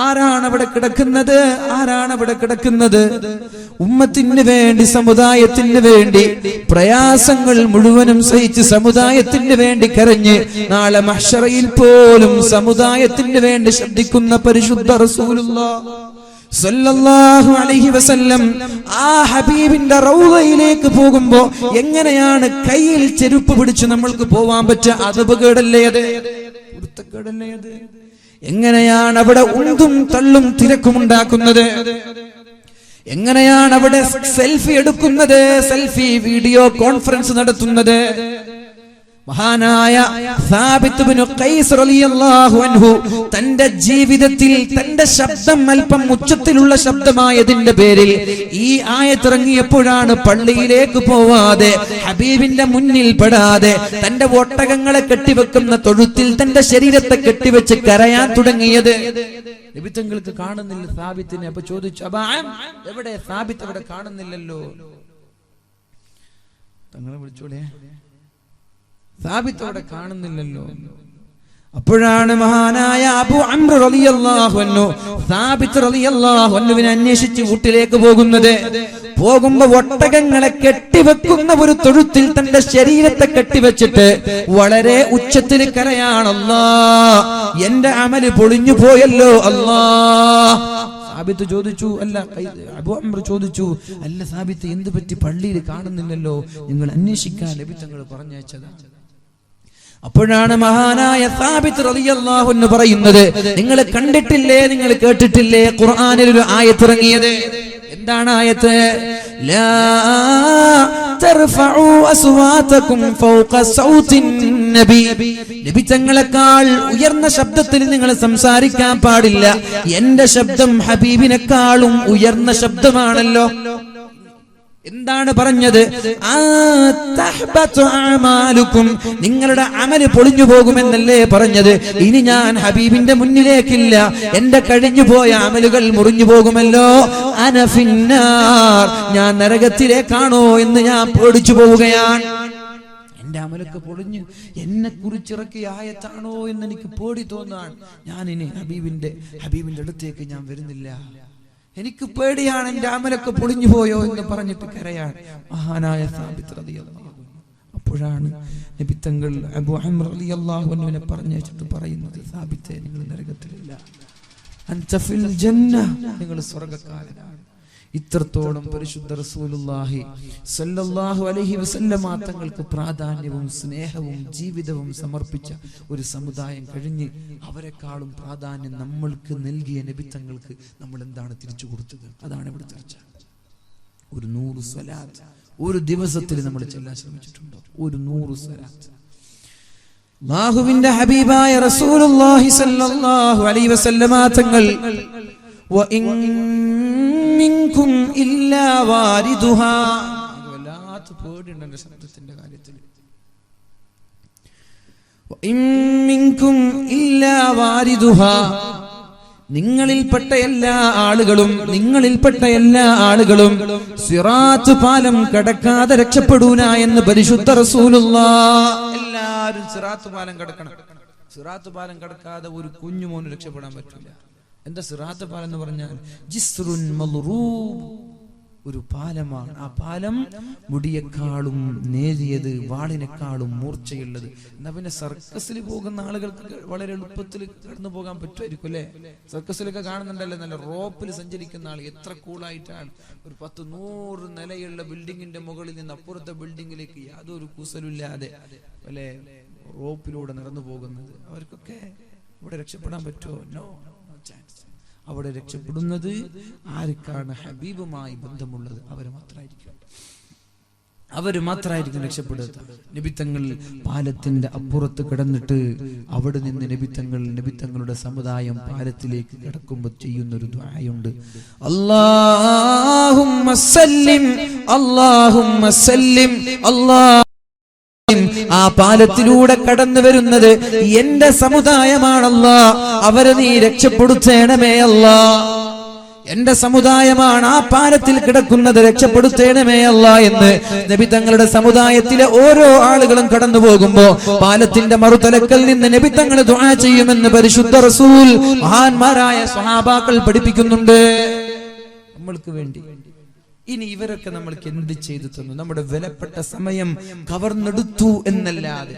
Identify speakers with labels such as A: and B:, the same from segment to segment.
A: ആരാണ് അവിടെ കിടക്കുന്നത്? ആരാണ് അവിടെ കിടക്കുന്നത്? ഉമ്മത്തിന് വേണ്ടി, സമുദായത്തിന് വേണ്ടി പ്രയാസങ്ങൾ മുഴുവനും സഹിച്ച് സമുദായത്തിന് വേണ്ടി കരഞ്ഞ് നാളെ മഹ്ശറയിൽ പോലും സമുദായത്തിന് വേണ്ടി ശബ്ദിക്കുന്ന പരിശുദ്ധ റസൂലുള്ളാഹ് സല്ലല്ലാഹു അലൈഹി വസല്ലം ആ ഹബീബിന്റെ റൗളയിലേക്ക് പോകുമ്പോ എങ്ങനെയാണ് കയ്യിൽ ചെരുപ്പ് പിടിച്ച് നമ്മൾക്ക് പോവാൻ പറ്റുക? അദബുകേടല്ലേ അത്? വൃത്തക്കേടല്ലേ അത്? എങ്ങനെയാണ് അവിടെ ഉന്തും തള്ളും തിരക്കുമുണ്ടാക്കുന്നത്? എങ്ങനെയാണ് അവിടെ സെൽഫി എടുക്കുന്നത്, സെൽഫി വീഡിയോ കോൺഫറൻസ് നടത്തുന്നത്? മഹാനായ സാബിത്ത് ഇബ്നു ഖൈസ് റളിയല്ലാഹു അൻഹു തന്റെ ജീവിതത്തിൽ തന്റെ ശബ്ദം അല്പം ഉച്ചത്തിലുള്ള ശബ്ദമായതിന്റെ പേരിൽ ഈ ആയത്ത് ഇറങ്ങിയപ്പോഴാണ് പള്ളിയിലേക്ക് പോവാതെ, ഹബീബിന്റെ മുന്നിൽ പെടാതെ, തന്റെ ഒട്ടകങ്ങളെ കെട്ടിവെക്കുന്ന തൊഴുത്തിൽ തന്റെ ശരീരത്തെ കെട്ടിവെച്ച് കരയാൻ തുടങ്ങിയത്. നബി തങ്ങൾക്ക് കാണുന്നില്ല സാബിത്തിനെ. അപ്പൊ ചോദിച്ചു, എവിടെ സാബിത്ത്? അവിടെ കാണുന്നില്ലല്ലോ. തങ്ങളെ വിളിച്ചോളേ, സാബിത്ത് അവിടെ കാണുന്നില്ലല്ലോ. അപ്പോഴാണ് മഹാനായ അബൂ അംർ റളിയല്ലാഹു അൻഹു സാബിത്ത് റളിയല്ലാഹു അൻഹുവിനെ അന്വേഷിച്ച് വീട്ടിലേക്ക് പോകുന്നത്. പോകുമ്പോ ഒട്ടകങ്ങളെ കെട്ടിവെക്കുന്ന ഒരു തൊഴുത്തിൽ തന്റെ ശരീരത്തെ കെട്ടിവെച്ചിട്ട് വളരെ ഉച്ചത്തിൽ കരയാണ്, അല്ലാഹ് എന്റെ അമല് പൊളിഞ്ഞു പോയല്ലോ അല്ലാഹ്. സാബിത്ത് ചോദിച്ചു, അല്ല അബൂ അംർ ചോദിച്ചു, അല്ല സാബിത്ത് എന്ത് പറ്റി? പള്ളിയിൽ കാണുന്നില്ലല്ലോ, നിങ്ങൾ അന്വേഷിക്കാൻ നബി തങ്ങൾ പറഞ്ഞയച്ചതാണ്. അപ്പോഴാണ് മഹാനായ സാബിത്ത് റളിയല്ലാഹു അൻഹു പറയുന്നത്, നിങ്ങൾ കണ്ടിട്ടില്ലേ, നിങ്ങൾ കേട്ടിട്ടില്ലേ ഖുർആനിൽ ഒരു ആയത്ത് ഇറങ്ങിയത്? എന്താണ് ആയത്ത്? ലാ തർഫഉ അസ്വാതകും ഫൗഖ സൗത്തിൻ നബി. നബി തങ്ങളെക്കാൾ ഉയർന്ന ശബ്ദത്തിൽ നിങ്ങൾ സംസാരിക്കാൻ പാടില്ല. എന്റെ ശബ്ദം ഹബീബിനെക്കാളും ഉയർന്ന ശബ്ദമാണല്ലോ. എന്താണ് പറഞ്ഞത്? നിങ്ങളുടെ അമല് പൊളിഞ്ഞു പോകുമെന്നല്ലേ പറഞ്ഞത്? ഇനി ഞാൻ ഹബീബിന്റെ മുന്നിലേക്കില്ല, എന്റെ കഴിഞ്ഞു പോയ അമലുകൾ മുറിഞ്ഞു പോകുമല്ലോ. അനഫിന്നാർ, ഞാൻ നരകത്തിലേക്കാണോ എന്ന് ഞാൻ പേടിച്ചു പോവുകയാണ്. എന്റെ അമലൊക്കെ പൊളിഞ്ഞു, എന്നെ കുറിച്ചിറക്കിയ ആയത്താണോ എന്ന് എനിക്ക് പേടി തോന്നാൻ. ഞാൻ ഇനി ഹബീബിന്റെ അടുത്തേക്ക് ഞാൻ വരുന്നില്ല, എനിക്ക് പേടിയാണ്, എന്റെ അമലൊക്കെ പൊളിഞ്ഞു പോയോ എന്ന് പറഞ്ഞിട്ട് കരയാണ് മഹാനായ സാബിത്ത് റളിയല്ലാഹു അൻഹു. അപ്പോഴാണ് നബി തങ്ങൾ അബൂ അംർ റളിയല്ലാഹു അൻഹുവിനെ പറഞ്ഞിട്ട് പറയുന്നത്, സാബിത്തേ, നിങ്ങൾ നരകത്തിലില്ല, അൻത ഫിൽ ജന്ന, നിങ്ങൾ സ്വർഗ്ഗക്കാരനാണ്. ഇത്രത്തോളം പരിശുദ്ധ റസൂലുള്ളാഹി സല്ലല്ലാഹു അലൈഹി വസല്ലമ തങ്ങൾക്ക് പ്രാധാന്യവും സ്നേഹവും ജീവിതവും സമർപ്പിച്ച ഒരു സമുദായം കഴിഞ്ഞ് അവരെക്കാളും പ്രാധാന്യം നമ്മൾക്ക് നൽകിയ നബി തങ്ങൾക്ക് നമ്മൾ എന്താണ് തിരിച്ചു കൊടുത്തത്? അതാണ് ഇവിടെ ചർച്ച. ഒരു 100 സ്വലാത്ത് ഒരു ദിവസത്തിൽ നമ്മൾ ചൊല്ലാൻ ശ്രമിച്ചിട്ടുണ്ടോ? ഒരു 100 സ്വലാത്ത്. അല്ലാഹുവിന്റെ ഹബീബായ റസൂലുള്ളാഹി സല്ലല്ലാഹു അലൈഹി വസല്ലമ തങ്ങൾ മിൻകും ഇല്ലാ വാരിദുഹാ, വലാത്ത് പേടിയുണ്ട് എന്റെ ശബ്ദത്തിന്റെ കാര്യത്തിൽ. മിൻകും ഇല്ലാ വാരിദുഹാ, നിങ്ങളിൽപ്പെട്ട എല്ലാ ആളുകളും സിറാത്ത് പാലം കടക്കാതെ രക്ഷപ്പെടൂല എന്ന് പരിശുദ്ധ റസൂലുള്ളാഹ്. എല്ലാവരും സിറാത്ത് പാലം കടക്കണം. സിറാത്ത് പാലം കടക്കാതെ ഒരു കുഞ്ഞുമോന് രക്ഷപ്പെടാൻ പറ്റില്ല. എന്താ സിറാത്ത് പാലം എന്ന് പറഞ്ഞാൽ? ജിസ്റുൻ മൽറൂബ്, ഒരു പാലമാണ്. ആ പാലം മുടിയേക്കാളും നേരിയത്, വാളിനേക്കാളും മൂർച്ചയുള്ളത്. എന്നാ പിന്നെ സർക്കസിൽ പോകുന്ന ആളുകൾക്ക് വളരെ എളുപ്പത്തിൽ കടന്നു പോകാൻ പറ്റുമായിരിക്കും അല്ലെ? സർക്കസിലൊക്കെ കാണുന്നുണ്ടല്ലേ, നല്ല റോപ്പിൽ സഞ്ചരിക്കുന്ന ആൾ എത്ര കൂളായിട്ടാണ് ഒരു 10-100 നിലയുള്ള ബിൽഡിങ്ങിന്റെ മുകളിൽ നിന്ന് അപ്പുറത്തെ ബിൽഡിങ്ങിലേക്ക് യാതൊരു കൂസലില്ലാതെ അല്ലെ റോപ്പിലൂടെ നടന്നു പോകുന്നത്. അവർക്കൊക്കെ ഇവിടെ രക്ഷപ്പെടാൻ പറ്റുമോ? No chance. അവിടെ രക്ഷപ്പെടുന്നത് ആർക്കാണ് ഹബീബുമായി ബന്ധമുള്ളത് അവര് മാത്രമായിരിക്കും രക്ഷപ്പെടുക. നബിത്തങ്ങൾ പാലത്തിന്റെ അപ്പുറത്ത് കിടന്നിട്ട് അവിടെ നിന്ന് നബിത്തങ്ങളുടെ സമുദായം പാലത്തിലേക്ക് കിടക്കുമ്പോൾ ചെയ്യുന്നൊരു ദുആയുണ്ട്. അല്ലാഹുമ്മ സല്ലിം അല്ലാഹുമ്മ സല്ലിം അല്ലാഹ്. ആ പാലത്തിലൂടെ കടന്നു വരുന്നത് എന്റെ സമുദായമാണല്ലാ, അവരെ നീ രക്ഷപ്പെടുത്തേണമേ അല്ലാ. എന്റെ സമുദായമാണ് ആ പാലത്തിൽ കിടക്കുന്നത്, രക്ഷപ്പെടുത്തേണമേ അല്ലാ എന്ന് നബി തങ്ങളുടെ സമുദായത്തിലെ ഓരോ ആളുകളും കടന്നു പോകുമ്പോ പാലത്തിന്റെ മറുതലക്കൽ നിന്ന് നബി തങ്ങൾ ദുആ ചെയ്യുമെന്ന് പരിശുദ്ധ റസൂൽ മഹാന്മാരായ സ്വഹാബാക്കൾ പഠിപ്പിക്കുന്നുണ്ട് നമ്മൾക്ക് വേണ്ടി. ഇനി ഇവരൊക്കെ നമ്മൾക്ക് എന്ത് ചെയ്തു തന്നു? നമ്മുടെ വിലപ്പെട്ട സമയം കവർന്നെടുത്തു എന്നല്ലാതെ,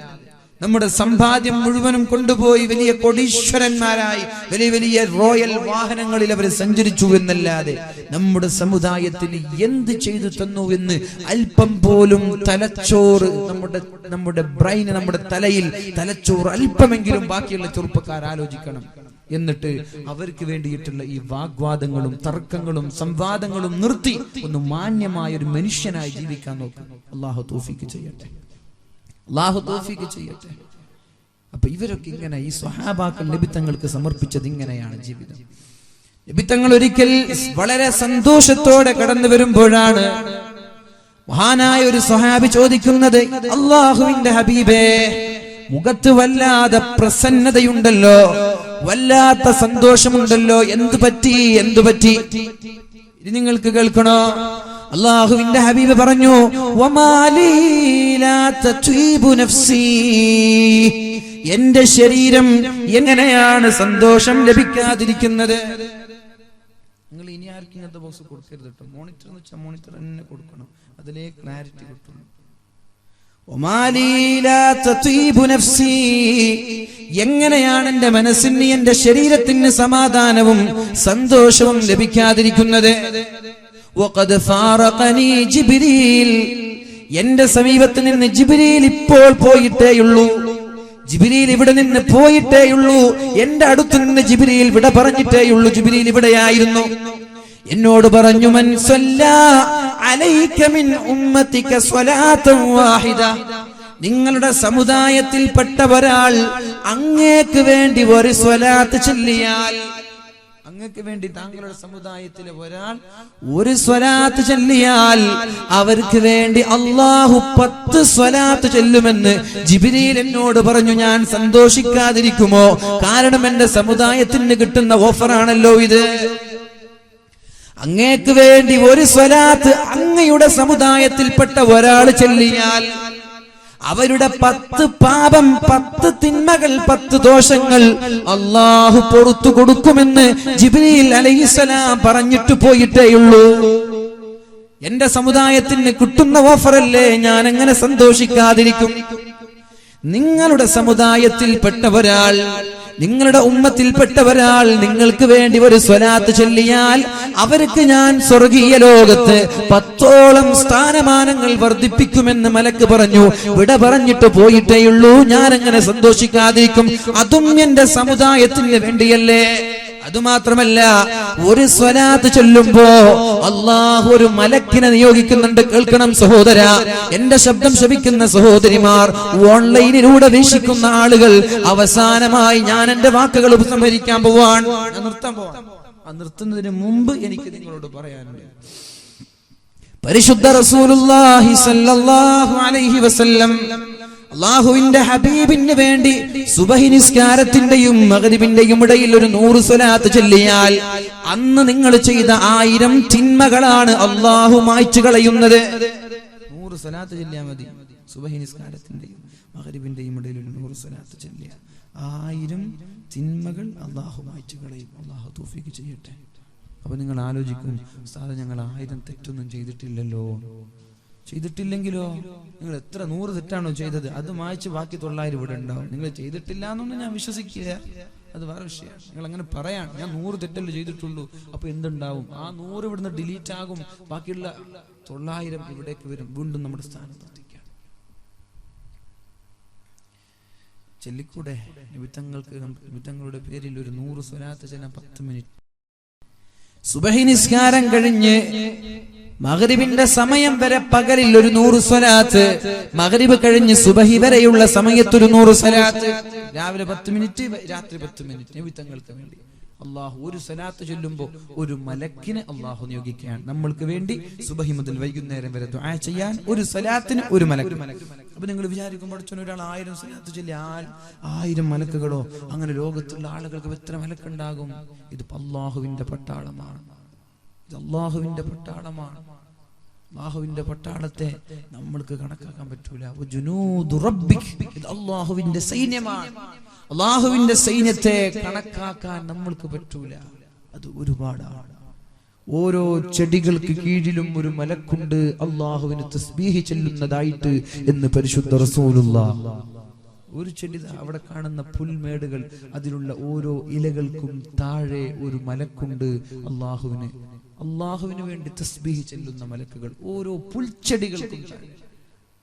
A: നമ്മുടെ സമ്പാദ്യം മുഴുവനും കൊണ്ടുപോയി വലിയ കോടീശ്വരന്മാരായി വലിയ വലിയ റോയൽ വാഹനങ്ങളിൽ അവർ സഞ്ചരിച്ചു എന്നല്ലാതെ നമ്മുടെ സമുദായത്തിന് എന്ത് ചെയ്തു തന്നു എന്ന് അല്പം പോലും തലച്ചോറ്, നമ്മുടെ ബ്രെയിൻ, നമ്മുടെ തലയിൽ തലച്ചോറ് അല്പമെങ്കിലും ബാക്കിയുള്ള ചെറുപ്പക്കാർ ആലോചിക്കണം. എന്നിട്ട് അവർക്ക് വേണ്ടിയിട്ടുള്ള ഈ വാഗ്വാദങ്ങളും തർക്കങ്ങളും സംവാദങ്ങളും നിർത്തി ഒന്ന് മാന്യമായ ഒരു മനുഷ്യനായി ജീവിക്കാൻ നോക്കണം. അല്ലാഹു തൗഫീഖ് ചെയ്യട്ടെ, അല്ലാഹു തൗഫീഖ് ചെയ്യട്ടെ. അപ്പൊ ഇവരൊക്കെ ഇങ്ങനെ ഈ സ്വഹാബാക്കൾ നബി തങ്ങൾക്ക് സമർപ്പിച്ചത് ഇങ്ങനെയാണ് ജീവിതം. നബി തങ്ങൾ ഒരിക്കൽ വളരെ സന്തോഷത്തോടെ കടന്നു വരുമ്പോഴാണ് മഹാനായ ഒരു സ്വഹാബി ചോദിക്കുന്നത്, അല്ലാഹുവിന്റെ ഹബീബേ, മുഖത്ത് വല്ലാതെ പ്രസന്നതയുണ്ടല്ലോ, വല്ലാത്ത സന്തോഷമുണ്ടല്ലോ, എന്തു പറ്റി? ഇത് നിങ്ങൾക്ക് കേൾക്കണോ? അല്ലാഹുവിന്റെ ഹബീബ് പറഞ്ഞു, വമാലീ ലാ തത്വീബു നഫ്സി, എന്റെ ശരീരം എങ്ങനെയാണ് സന്തോഷം ലഭിക്കാതിരിക്കുന്നത്? നിങ്ങൾ ഇനി ആർക്കും ഇങ്ങനത്തെ ബോക്സ് കൊടുക്കരുത് കേട്ടോ. മോണിറ്റർ എന്ന് വെച്ചാൽ മോണിറ്റർ തന്നെ കൊടുക്കണം, അതിലേ ക്ലാരിറ്റി കിട്ടും. എങ്ങനെയാണ് എന്റെ മനസ്സിന്, എന്റെ ശരീരത്തിന് സമാധാനവും സന്തോഷവും ലഭിക്കാതിരിക്കുന്നത്? എന്റെ സമീപത്ത് നിന്ന് ജിബ്രീൽ ഇപ്പോൾ പോയിട്ടേയുള്ളൂ, ജിബ്രീൽ ഇവിടെ നിന്ന് പോയിട്ടേയുള്ളൂ, എന്റെ അടുത്ത് നിന്ന് ജിബ്രീൽ വിട പറഞ്ഞിട്ടേയുള്ളൂ. ജിബ്രീൽ ഇവിടെയായിരുന്നു, എന്നോട് പറഞ്ഞു, മൻ സല്ലാ അലൈക മിൻ ഉമ്മതിക സ്വലാതൻ വാഹിദ, നിങ്ങളുടെ സമുദായത്തിൽപ്പെട്ട ഒരാൾ അങ്ങേക്ക് വേണ്ടി ഒരു സ്വലാത്ത് ചൊല്ലിയാൽ, അങ്ങക്ക് വേണ്ടി താങ്കളുടെ സമുദായത്തിലെ ഒരാൾ ഒരു സ്വലാത്ത് ചൊല്ലിയാൽ അവർക്ക് വേണ്ടി അല്ലാഹു 10 സ്വലാത്ത് ചൊല്ലുമെന്ന് ജിബ്രീൽ എന്നോട് പറഞ്ഞു. ഞാൻ സന്തോഷിക്കാതിരിക്കുമോ? കാരണം എന്റെ സമുദായത്തിന് കിട്ടുന്ന ഓഫറാണല്ലോ ഇത്. അങ്ങേക്ക് വേണ്ടി ഒരു സ്വലാത്ത് അങ്ങയുടെ സമുദായത്തിൽപ്പെട്ട ഒരാൾ ചൊല്ലിയാൽ അവരുടെ 10 പാപം, 10 തിന്മകൾ, 10 ദോഷങ്ങൾ അല്ലാഹു പുറത്തു കൊടുക്കുമെന്ന് ജിബ്രീൽ അലൈഹിസ്സലാം പറഞ്ഞിട്ട് പോയിട്ടേയുള്ളൂ. എന്റെ സമുദായത്തിന് കിട്ടുന്ന ഓഫറല്ലേ, ഞാൻ എങ്ങനെ സന്തോഷിക്കാതിരിക്കും? നിങ്ങളുടെ സമുദായത്തിൽപ്പെട്ട ഒരാൾ, നിങ്ങളുടെ ഉമ്മത്തിൽപ്പെട്ട ഒരാൾ നിങ്ങൾക്ക് വേണ്ടി ഒരു സ്വലാത്ത് ചൊല്ലിയാൽ അവർക്ക് ഞാൻ സ്വർഗീയ ലോകത്ത് 10ഓളം സ്ഥാനമാനങ്ങൾ വർദ്ധിപ്പിക്കുമെന്ന് മലക്ക് പറഞ്ഞു. വിട പറഞ്ഞിട്ട് പോയിട്ടേയുള്ളൂ, ഞാൻ എങ്ങനെ സന്തോഷിക്കാതിരിക്കും? അതും എന്റെ സമുദായത്തിന് വേണ്ടിയല്ലേ. അതുമാത്രമല്ല, ഒരു സ്വലാത്ത് ചൊല്ലുമ്പോ അല്ലാഹു ഒരു മലക്കിനെ നിയോഗിക്കുന്നുണ്ട്. കേൾക്കണം സഹോദര, എന്റെ ശബ്ദം ശ്രവിക്കുന്ന സഹോദരിമാർ, ഓൺലൈനിലൂടെ വീക്ഷിക്കുന്ന ആളുകൾ, അവസാനമായി ഞാൻ എന്റെ വാക്കുകൾ ഉപസംഹരിക്കാൻ പോവാൻ, ഞാൻ നിർത്താൻ പോവാൻ. ആ നിർത്തുന്നതിന് മുമ്പ് എനിക്ക് നിങ്ങളോട് പറയാനുണ്ട്, പരിശുദ്ധ റസൂലുള്ളാഹി സ്വല്ലല്ലാഹു അലൈഹി വസല്ലം അല്ലാഹുവിന്റെ ഹബീബിന് വേണ്ടി സുബഹി നിസ്കാരത്തിന്റെയും മഗ്രിബിന്റെയും ഇടയിൽ ഒരു 100 സ്വലാത്ത് ചൊല്ലിയാൽ അന്ന് നിങ്ങൾ ചെയ്ത 1000 തിന്മകളാണ് അല്ലാഹു മായ്ച്ചു കളയുന്നത്. 100 സ്വലാത്ത് ചൊല്ലിയാൽ മതി. സുബഹി നിസ്കാരത്തിന്റെയും മഗ്രിബിന്റെയും ഇടയിൽ ഒരു 100 സ്വലാത്ത് ചൊല്ലിയാൽ 1000 തിന്മകൾ അല്ലാഹു മായ്ച്ചു കളയും. അല്ലാഹു തൗഫീഖ് ചെയ്യട്ടെ. അപ്പൊ നിങ്ങൾ ആലോചിക്കും, ഉസ്താദ് ഞങ്ങൾ 1000 തെറ്റൊന്നും ചെയ്തിട്ടില്ലെങ്കിലോ? നിങ്ങൾ എത്ര 100 തെറ്റാണോ ചെയ്തത്, അത് മായ്ച്ച് ബാക്കി 900 ഇവിടെ ഉണ്ടാവും. നിങ്ങൾ ചെയ്തിട്ടില്ല എന്നൊന്നും ഞാൻ വിശ്വസിക്കില്ല, അത് വേറെ വിഷയമാണ്. നിങ്ങൾ അങ്ങനെ പറയാൻ, ഞാൻ 100 തെറ്റല്ലേ ചെയ്തിട്ടുള്ളൂ, അപ്പൊ എന്തുണ്ടാവും? ആ 100 ഇവിടുന്ന് ഡിലീറ്റ് ആകും, ബാക്കിയുള്ള 900 ഇവിടേക്ക് വരും, വീണ്ടും നമ്മുടെ സ്ഥാനത്ത് എത്തിക്കാം. ചെല്ലിക്കൂടെ നിമിത്തങ്ങളുടെ പേരിൽ ഒരു 100 സ്വലാത്ത് ചെല്ലാൻ 10 മിനിറ്റ്. സുബഹി നിസ്കാരം കഴിഞ്ഞ് മഗ്രിബിന്റെ സമയം വരെ പകലിൽ ഒരു 100 സ്വലാത്ത്, മഗ്രിബ് കഴിഞ്ഞ് സുബഹി വരെയുള്ള സമയത്ത് ഒരു 100 സ്വലാത്ത്, രാവിലെ 10 മിനിറ്റ്, രാത്രി 10 മിനിറ്റ് നിമിത്തങ്ങൾക്ക് വേണ്ടി. അല്ലാഹു ഒരു സ്വലാത്ത് ചൊല്ലുമ്പോൾ ഒരു മലക്കിനെ അല്ലാഹു നിയോഗിക്കുകയാണ് നമ്മൾക്ക് വേണ്ടി സുബഹി മുതൽ വൈകുന്നേരം വരെ ദുആ ചെയ്യാൻ. ഒരു സ്വലാത്തിന് ഒരു മലക്ക്. അപ്പൊ നിങ്ങൾ വിചാരിക്കും, പഠിച്ചോൻ ഒരാൾ 1000 സ്വലാത്ത് ചൊല്ലിയാൽ 1000 മലക്കുകളോ? അങ്ങനെ ലോകത്തുള്ള ആളുകൾക്ക് എത്ര മലക്കുണ്ടാകും? ഇത് അല്ലാഹുവിന്റെ പട്ടാളമാണ്. ഇത് അള്ളാഹുവിന്റെ പട്ടാളമാണ്. അള്ളാഹുവിന്റെ പട്ടാളത്തെ നമ്മൾക്ക് കണക്കാക്കാൻ പറ്റൂല. ഇത് അള്ളാഹുവിന്റെ സൈന്യമാണ്. അള്ളാഹുവിന്റെ സൈന്യത്തെ കണക്കാക്കാൻ നമ്മൾക്ക് പറ്റൂല. അത് ഒരുപാടാണ്. ഓരോ ചെടികൾക്ക് കീഴിലും ഒരു മലക്കുണ്ട് അള്ളാഹുവിന് തസ്ബീഹ് ചൊല്ലുന്നതായിട്ട് എന്ന് പരിശുദ്ധ റസൂലുള്ളാഹ്. ഒരു ചെടി അവിടെ കാണുന്ന പുൽമേടുകൾ, അതിലുള്ള ഓരോ ഇലകൾക്കും താഴെ ഒരു മലക്കുണ്ട് അള്ളാഹുവിന് വേണ്ടി തസ്ബീഹ് ചൊല്ലുന്ന മലക്കുകൾ ഓരോ പുൽച്ചെടികൾക്കും.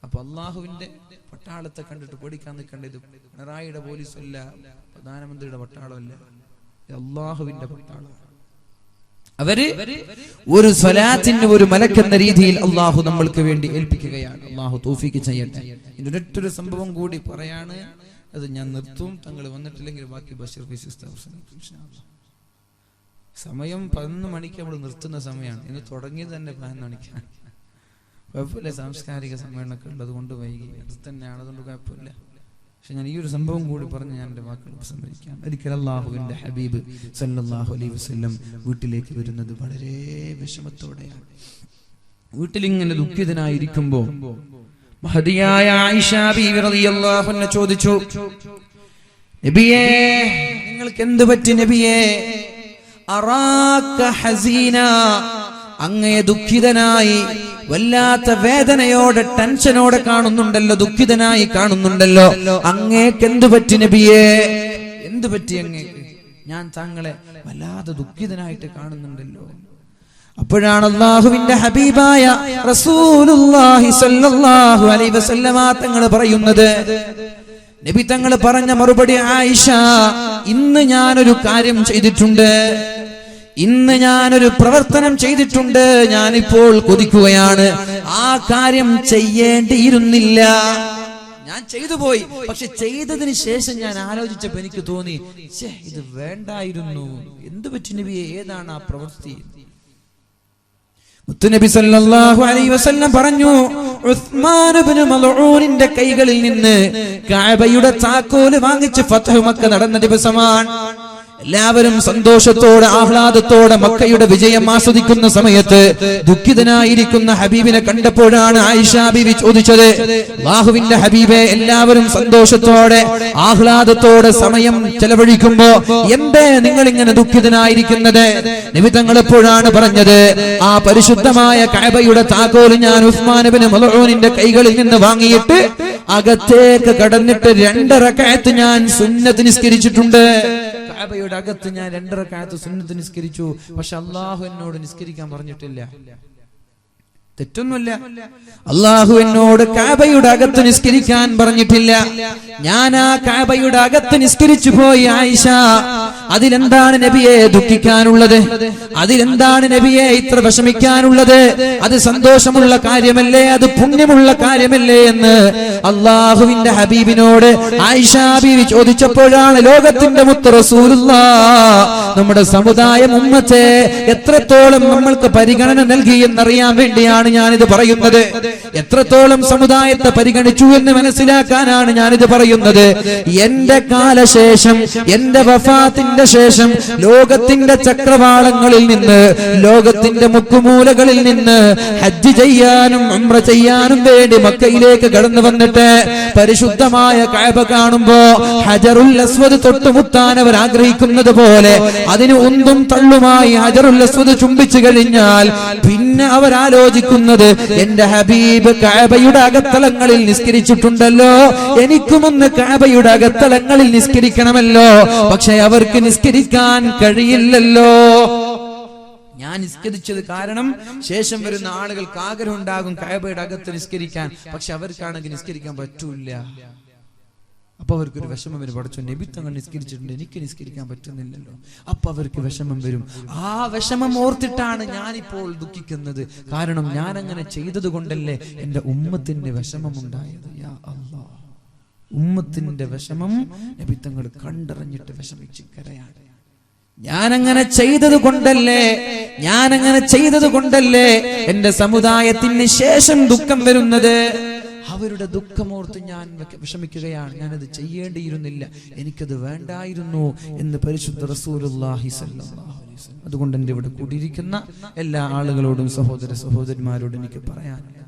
A: അപ്പൊ അള്ളാഹുവിന്റെ പട്ടാളത്തെ കണ്ടിട്ട് പേടിക്കാൻ നിൽക്കേണ്ട. ഇത് പിണറായിയുടെ പോലീസല്ല, പ്രധാനമന്ത്രിയുടെ പട്ടാളമല്ല, അള്ളാഹുവിന്റെ പട്ടാളം. അവര് ഒരു സ്വലാത്തിന് ഒരു മലക്കെന്ന രീതിയിൽ അള്ളാഹു നമ്മൾക്ക് വേണ്ടി ഏൽപ്പിക്കുകയാണ്. അള്ളാഹു തൗഫീഖ് ചെയ്യട്ടെ. ഇതിനൊറ്റൊരു സംഭവം കൂടി പറയാണ്, അത് ഞാൻ നിർത്തും. തങ്ങൾ വന്നിട്ടില്ലെങ്കിൽ ബാക്കി ബഷീർ സമയം 11 മണിക്ക് നമ്മൾ നിർത്തുന്ന സമയമാണ്. ഇന്ന് തുടങ്ങിയത് തന്നെ 11 മണിക്കാണ്. കുഴപ്പമില്ല, സാംസ്കാരിക സമ്മേളനമൊക്കെ ഉള്ളത് കൊണ്ട് വൈകി അത് തന്നെയാണ്, അതുകൊണ്ട് കുഴപ്പമില്ല. പക്ഷെ ഞാൻ ഈ ഒരു സംഭവം കൂടി പറഞ്ഞ് ഞാൻ എൻ്റെ വാക്കുകൾ ഉപസംഹരിക്കാം. ഒരിക്കൽ അല്ലാഹുവിന്റെ ഹബീബ് സല്ലല്ലാഹു അലൈഹി വസല്ലം വീട്ടിലേക്ക് വരുന്നത് വളരെ വിഷമത്തോടെയാണ്. വീട്ടിലിങ്ങനെ ദുഃഖിതനായിരിക്കുമ്പോ മഹദിയായ ആയിഷ ബീവി റളിയല്ലാഹു അൻഹ ചോദിച്ചു, നബിയേ, നിങ്ങൾക്ക് എന്ത് പറ്റി നബിയേ? അറാക ഹസീന, അങ്ങേ ദുഃഖിതനായി വല്ലാത്ത വേദനയോടെ ടെൻഷനോടെ കാണുന്നുണ്ടല്ലോ, ദുഃഖിതനായി കാണുന്നുണ്ടല്ലോ. അങ്ങേക്ക് എന്തു പറ്റി നബിയേ? എന്തു പറ്റി അങ്ങേക്ക്? ഞാൻ താങ്കളെ വല്ലാതെ ദുഃഖിതനായിട്ട് കാണുന്നുണ്ടല്ലോ. അപ്പോഴാണ് അല്ലാഹുവിന്റെ ഹബീബായ റസൂലുള്ളാഹി സ്വല്ലല്ലാഹു അലൈഹി വസല്ലമ തങ്ങൾ പറയുന്നത്, നബി തങ്ങൾ പറഞ്ഞ മറുപടി, ആയിഷ, ഇന്ന് ഞാനൊരു കാര്യം ചെയ്തിട്ടുണ്ട്, ഇന്ന് ഞാനൊരു പ്രവർത്തനം ചെയ്തിട്ടുണ്ട്. ഞാനിപ്പോൾ കൊതിക്കുകയാണ്. ആ കാര്യം ചെയ്യേണ്ടിയിരുന്നില്ല, ഞാൻ ചെയ്തു പോയി. പക്ഷെ ചെയ്തതിന് ശേഷം ഞാൻ ആലോചിച്ചപ്പോ എനിക്ക് തോന്നി, ഇത് വേണ്ടായിരുന്നു. എന്തു പറ്റി നബിയെ? ഏതാണ് ആ പ്രവൃത്തി? മുത്തുനബി സല്ലല്ലാഹു അലൈഹി വസല്ലം പറഞ്ഞു, ഉസ്മാൻ ഇബ്നു മൽഊനിന്റെ കൈകളിൽ നിന്ന് കഅബയുടെ താക്കോല് വാങ്ങിച്ച് ഫത്ഹ് മക്ക നടന്ന ദിവസമാണ്. എല്ലാവരും സന്തോഷത്തോടെ ആഹ്ലാദത്തോടെ മക്കയുടെ വിജയം ആസ്വദിക്കുന്ന സമയത്ത് ദുഃഖിതനായിരിക്കുന്ന ഹബീബിനെ കണ്ടപ്പോഴാണ് ആയിഷ ബീവി ചോദിച്ചത്, അല്ലാഹുവിന്റെ ഹബീബേ, എല്ലാവരും സന്തോഷത്തോടെ ആഹ്ലാദത്തോടെ സമയം ചെലവഴിക്കുമ്പോ എന്തേ നിങ്ങൾ ഇങ്ങനെ ദുഃഖിതനായിരിക്കുന്നത്? നബി തങ്ങൾ എപ്പോഴാണ് പറഞ്ഞത്, ആ പരിശുദ്ധമായ കഅബയുടെ താക്കോൽ ഞാൻ ഉസ്മാൻ ഇബ്നു മൽഊനിന്റെ കൈകളിൽ നിന്ന് വാങ്ങിയിട്ട് അകത്തേക്ക് കടന്നിട്ട് 2 റക്അത്ത് ഞാൻ സുന്നത്ത് നിസ്കരിച്ചിട്ടുണ്ട്. കഅബയുടെ അകത്ത് ഞാൻ 2 റക്അത്ത് സുന്നത്ത് നിസ്കരിച്ചു. പക്ഷെ അല്ലാഹു എന്നോട് നിസ്കരിക്കാൻ പറഞ്ഞിട്ടില്ല. തെറ്റൊന്നുമില്ല, അല്ലാഹു എന്നോട് കഅബയുടെ അകത്ത് നിസ്കരിക്കാൻ പറഞ്ഞിട്ടില്ല. ഞാൻ ആ കഅബയുടെ അകത്ത് നിസ്കരിച്ചു പോയി. ആയിഷ, അതിലെന്താണ് നബിയെ ദുഃഖിക്കാനുള്ളത്? അതിലെന്താണ് നബിയെ ഇത്ര വിഷമിക്കാനുള്ളത്? അത് സന്തോഷമുള്ള കാര്യമല്ലേ? അത് പുണ്യമുള്ള കാര്യമല്ലേ എന്ന് അല്ലാഹുവിന്റെ ഹബീബിനോട് ആയിഷ ബീവി ചോദിച്ചപ്പോഴാണ് ലോകത്തിന്റെ മുത്ത് റസൂലുള്ളാഹ് നമ്മുടെ സമുദായം ഉമ്മത്തെ എത്രത്തോളം നമ്മൾക്ക് പരിഗണന നൽകി എന്നറിയാൻ വേണ്ടിയാണ് ഞാനിത് പറയുന്നത്. എത്രത്തോളം സമുദായത്തെ പരിഗണിച്ചു എന്ന് മനസ്സിലാക്കാനാണ് ഞാനിത് പറയുന്നത്. എന്റെ കാലശേഷം, എന്റെ വഫാത്തിന്റെ ശേഷം ലോകത്തിന്റെ ചക്രവാളങ്ങളിൽ നിന്ന്, ലോകത്തിന്റെ മുക്കുമൂലകളിൽ നിന്ന് ഹജ്ജ് ചെയ്യാനും ഉംറ ചെയ്യാനും വേണ്ടി മക്കയിലേക്ക് കടന്നു വന്നിട്ട് പരിശുദ്ധമായ കഅബ കാണുമ്പോ ഹജറുൽ അസ്വദ് തൊട്ടുമുത്താൻ അവർ ആഗ്രഹിക്കുന്നത് പോലെ അതിന് ഉന്തും തള്ളുമായി ഹജറുൽ അസ്വദ് ചുംബിച്ചു കഴിഞ്ഞാൽ പിന്നെ അവർ ആലോചിക്കുന്നത്, എന്റെ ഹബീബ് കഅബയുടെ അകത്തളങ്ങളിൽ നിസ്കരിച്ചിട്ടുണ്ടല്ലോ, എനിക്കുമൊന്ന് കഅബയുടെ അകത്തളങ്ങളിൽ നിസ്കരിക്കണമല്ലോ. പക്ഷെ അവർക്ക് നിസ്കരിക്കാൻ കഴിയില്ലല്ലോ. ഞാൻ നിസ്കരിച്ചത് കാരണം ശേഷം വരുന്ന ആളുകൾക്ക് ആഗ്രഹം ഉണ്ടാകും കഅബയുടെ അകത്ത് നിസ്കരിക്കാൻ, പക്ഷെ അവർക്കാണെങ്കിൽ നിസ്കരിക്കാൻ പറ്റൂല. അപ്പൊ അവർക്കൊരു വിഷമം വരും, പഠിച്ചു നബി തങ്ങൾ നിസ്കരിച്ചിട്ടുണ്ട്, എനിക്ക് നിസ്കരിക്കാൻ പറ്റുന്നില്ലല്ലോ. അപ്പൊ അവർക്ക് വിഷമം വരും. ആ വിഷമം ഓർത്തിട്ടാണ് ഞാനിപ്പോൾ ദുഃഖിക്കുന്നത്. കാരണം ഞാൻ അങ്ങനെ ചെയ്തത് കൊണ്ടല്ലേ എന്റെ ഉമ്മത്തിന്റെ വിഷമം ഉണ്ടായത്. യാ അല്ലാഹ്, ഉമ്മത്തിന്റെ വിഷമം നബി തങ്ങൾ കണ്ടറിഞ്ഞിട്ട് വിഷമിച്ച് കരയാണ്. ഞാനങ്ങനെ ചെയ്തത് കൊണ്ടല്ലേ എന്റെ സമുദായത്തിന് ശേഷം ദുഃഖം വരുന്നത്. അവരുടെ ദുഃഖമോർത്ത് ഞാൻ വിഷമിക്കുകയാണ്. ഞാനത് ചെയ്യേണ്ടിയിരുന്നില്ല, എനിക്കത് വേണ്ടായിരുന്നു എന്ന് പരിശുദ്ധ റസൂലുള്ളാഹി സ്വല്ലല്ലാഹു അലൈഹി വസല്ലം. അതുകൊണ്ട് എൻ്റെ ഇവിടെ കൂടിയിരിക്കുന്ന എല്ലാ ആളുകളോടും സഹോദര സഹോദരിമാരോടും എനിക്ക് പറയാനുള്ളത്,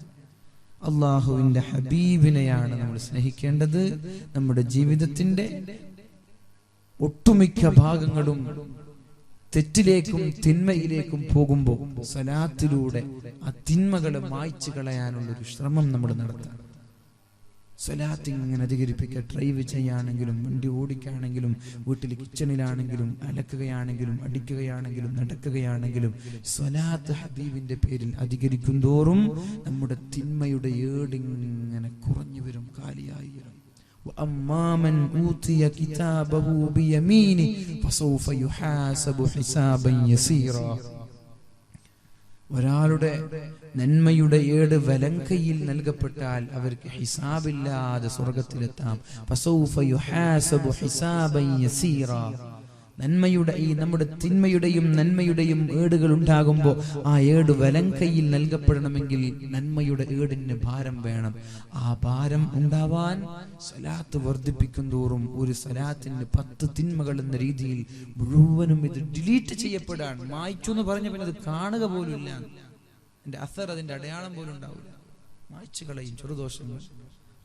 A: അള്ളാഹുവിന്റെ ഹബീബിനെയാണ് നമ്മൾ സ്നേഹിക്കേണ്ടത്. നമ്മുടെ ജീവിതത്തിന്റെ ഒട്ടുമിക്ക ഭാഗങ്ങളും തെറ്റിലേക്കും തിന്മയിലേക്കും പോകുമ്പോൾ സ്വലാത്തിലൂടെ ആ തിന്മകളെ മായ്ച്ചു കളയാനുള്ളൊരു ശ്രമം നമ്മൾ നടത്തണം. സ്വലാത്ത് ഇങ്ങനെ അധികരിപ്പിക്കുക. ഡ്രൈവ് ചെയ്യാണെങ്കിലും, വണ്ടി ഓടിക്കുകയാണെങ്കിലും, വീട്ടിൽ കിച്ചണിലാണെങ്കിലും, അലക്കുകയാണെങ്കിലും, അടിക്കുകയാണെങ്കിലും, നടക്കുകയാണെങ്കിലും സ്വലാത്ത് ഹബീബിന്റെ പേരിൽ അധികരിക്കും തോറും നമ്മുടെ തിന്മയുടെ ഏടിങ്ങനെ കുറഞ്ഞു വരും, കാലിയായി വരും. وأما من أوتي كتابه بيمينه فسوف يحاسب حسابا يسيرا. ഒരാളുടെ നന്മയുടെ ഏട് വലങ്കയിൽ നൽകപ്പെട്ടാൽ അവർക്ക് ഹിസാബില്ലാതെ സ്വർഗത്തിലെത്താം. ഫസൗഫ യുഹാസബു ഹിസാബൻ യസീറാ. നന്മയുടെ ഈ നമ്മുടെ തിന്മയുടെയും നന്മയുടെയും ഏടുകൾ ഉണ്ടാകുമ്പോൾ ആ ഏട് വലങ്കയിൽ നൽകപ്പെടണമെങ്കിൽ നന്മയുടെ ഏടിന് ഭാരം വേണം. ആ ഭാരം ഉണ്ടാവാൻ സലാത്ത് വർദ്ധിപ്പിക്കും തോറും ഒരു സലാത്തിന് 10 തിന്മകൾ എന്ന രീതിയിൽ മുഴുവനും ഇത് ഡിലീറ്റ് ചെയ്യപ്പെടാൻ. മായ്ച്ചു എന്ന് പറഞ്ഞ പിന്നെ അത് കാണുക പോലും ഇല്ല, അതിന്റെ അസർ, അതിന്റെ അടയാളം പോലും ഉണ്ടാവില്ല. മായ്ച്ചു കളയും ചെറുദോഷങ്ങൾ.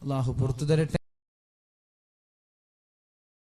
A: അള്ളാഹു പുറത്തു തരട്ടെ.